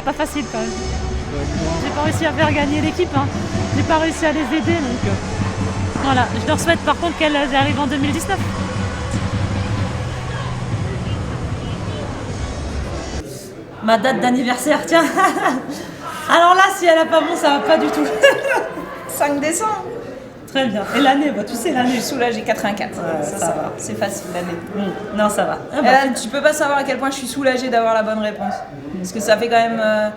pas facile quand même. J'ai pas réussi à faire gagner l'équipe, hein. J'ai pas réussi à les aider, donc voilà. Je leur souhaite par contre qu'elles arrivent en 2019. Ma date d'anniversaire, tiens. Alors là, si elle a pas bon, ça va pas du tout. 5 décembre. Très bien. Et l'année, bah, tu sais l'année. Je suis soulagée, 84. Ça va. C'est facile l'année. Non, ça va. Tu peux pas savoir à quel point je suis soulagée d'avoir la bonne réponse. Parce que ça fait quand même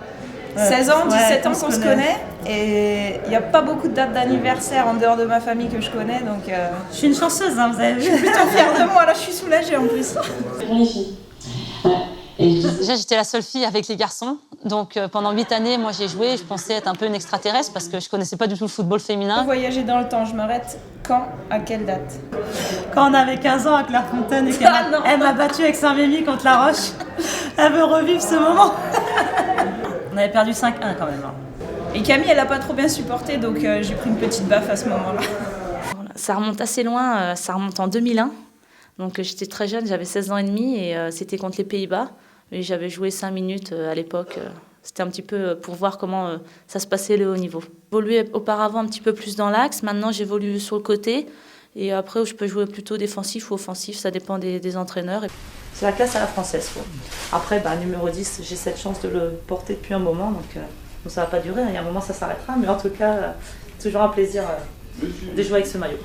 16 ans, 17 ans qu'on se connaît. Et il n'y a pas beaucoup de dates d'anniversaire en dehors de ma famille que je connais. Donc, je suis une chanceuse, hein, vous avez vu. Je suis plutôt fière de moi, là je suis soulagée en plus. Les filles. Déjà, j'étais la seule fille avec les garçons. Donc, pendant 8 années, moi, j'ai joué. Je pensais être un peu une extraterrestre parce que je connaissais pas du tout le football féminin. Voyager dans le temps, je m'arrête quand, à quelle date? Quand on avait 15 ans à Clairefontaine et qu'elle m'a battue avec Saint-Mémy contre La Roche. Elle veut revivre ce moment. On avait perdu 5-1 quand même. Et Camille, elle a pas trop bien supporté, donc j'ai pris une petite baffe à ce moment-là. Ça remonte assez loin, ça remonte en 2001. Donc j'étais très jeune, j'avais 16 ans et demi et c'était contre les Pays-Bas. Et j'avais joué 5 minutes à l'époque. C'était un petit peu pour voir comment ça se passait le haut niveau. J'évoluais auparavant un petit peu plus dans l'axe, maintenant j'évolue sur le côté. Et après, je peux jouer plutôt défensif ou offensif, ça dépend des entraîneurs. C'est la classe à la française, quoi. Après, numéro 10, j'ai cette chance de le porter depuis un moment, donc ça va pas durer. Il y a un moment, ça s'arrêtera, mais en tout cas, toujours un plaisir de jouer avec ce maillot.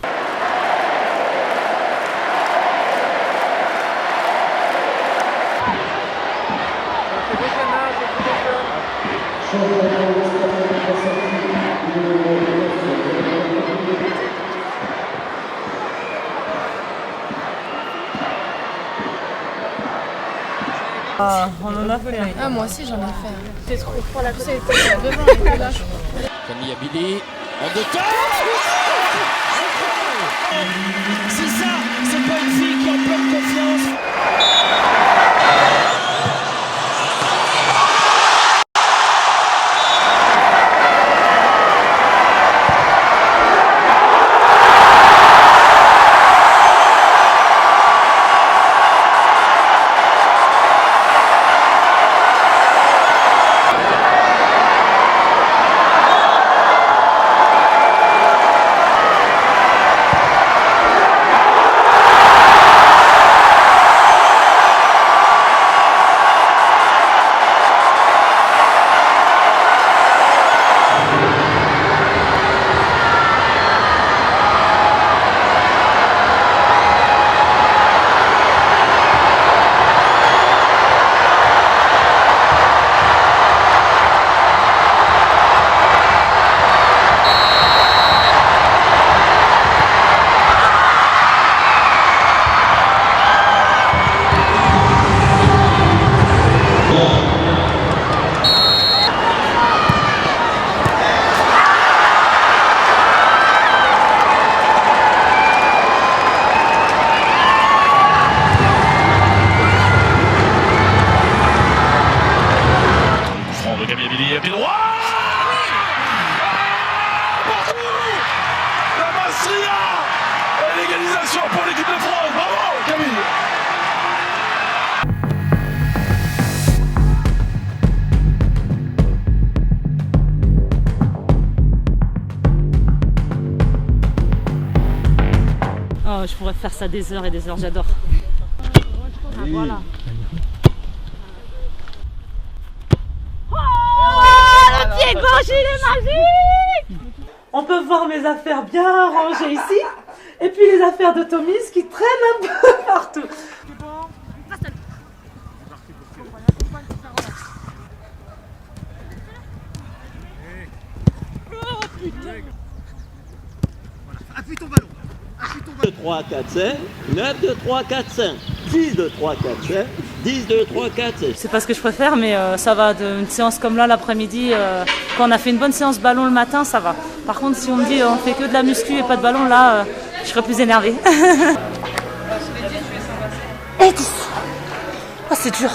On en a fait. Ah, moi aussi j'en ai fait. C'est trop froid la poussée était devant, elle était là. Camille Abili en deux temps. C'est ça, c'est pas une fille qui est en pleine confiance. Pour l'équipe de France, bravo Camille. Oh, je pourrais faire ça des heures et des heures, j'adore. Ah, voilà. Oh, le pied gauche, il est magique! On peut voir mes affaires bien rangées ici. Et puis les affaires de Tomis qui traînent un peu partout. Appuie ton ballon. 2, 3, 4, 5, 9, 2, 3, 4, 5, 10, 2, 3, 4, 5, 10, 2, 3, 4, 5. C'est pas ce que je préfère, mais ça va. Une séance comme là l'après-midi, quand on a fait une bonne séance ballon le matin, ça va. Par contre, si on me dit on fait que de la muscu et pas de ballon, là, je serais plus énervée. Et 10. Oh, c'est dur.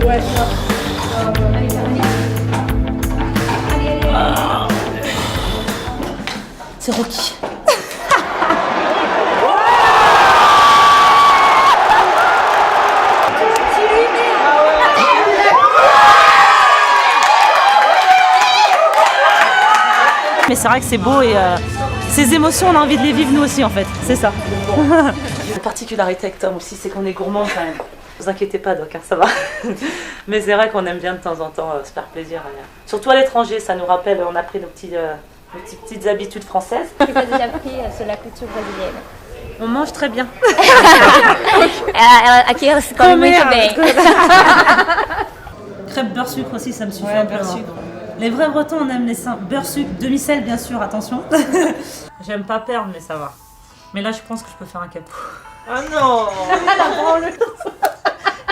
Ouais. C'est Rocky. mais c'est vrai que c'est beau et ces émotions, on a envie de les vivre nous aussi en fait, c'est ça. La particularité avec Tom aussi, c'est qu'on est gourmand quand même. Ne vous inquiétez pas, Doc, hein, ça va. Mais c'est vrai qu'on aime bien de temps en temps se faire plaisir. Surtout à l'étranger, ça nous rappelle, on a pris nos petites habitudes françaises. Tu as déjà appris sur la culture brésilienne? On mange très bien. Aqui elas comem muito bem. Crêpes beurre sucre aussi, ça me suffit un peu. Les vrais Bretons, on aime les beurre sucre, demi-sel bien sûr, attention. J'aime pas perdre, mais ça va. Mais là, je pense que je peux faire un capot. Ah non.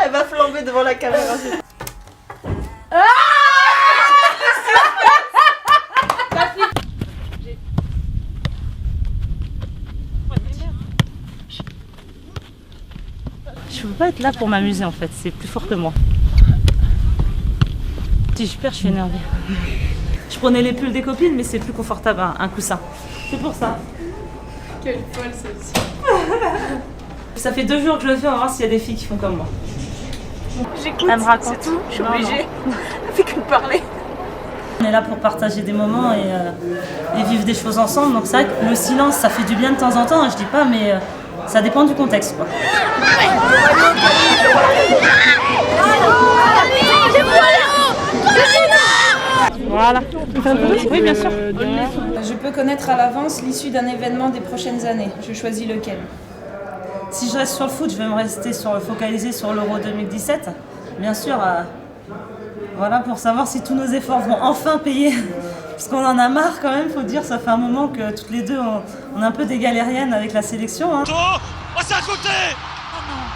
Elle va flamber devant la caméra. Je veux pas être là pour m'amuser en fait, c'est plus fort que moi. Si je perds, je suis énervée. Je prenais les pulls des copines, mais c'est plus confortable un coussin. C'est pour ça. Quelle folle celle-ci. Ça fait 2 jours que je le fais, on va voir s'il y a des filles qui font comme moi. J'écoute, elle me raconte. c'est tout, je suis obligée. Elle fait que de parler. On est là pour partager des moments et vivre des choses ensemble. Donc c'est vrai que le silence, ça fait du bien de temps en temps, hein, je dis pas, mais ça dépend du contexte, quoi. Voilà. Oui, bien sûr. Je peux connaître à l'avance l'issue d'un événement des prochaines années. Je choisis lequel. Si je reste sur le foot, je vais me rester focalisé sur l'Euro 2017. Bien sûr, voilà, pour savoir si tous nos efforts vont enfin payer. Parce qu'on en a marre quand même, faut dire, ça fait un moment que toutes les deux, on est un peu des galériennes avec la sélection. Hein. Oh, c'est à côté!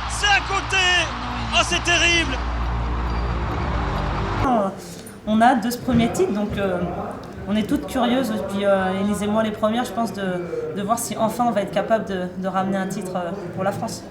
C'est à côté! Oh, c'est terrible! On a hâte de ce premier titre, donc on est toutes curieuses, et puis Élise et moi les premières, je pense, de voir si enfin on va être capable de ramener un titre pour la France.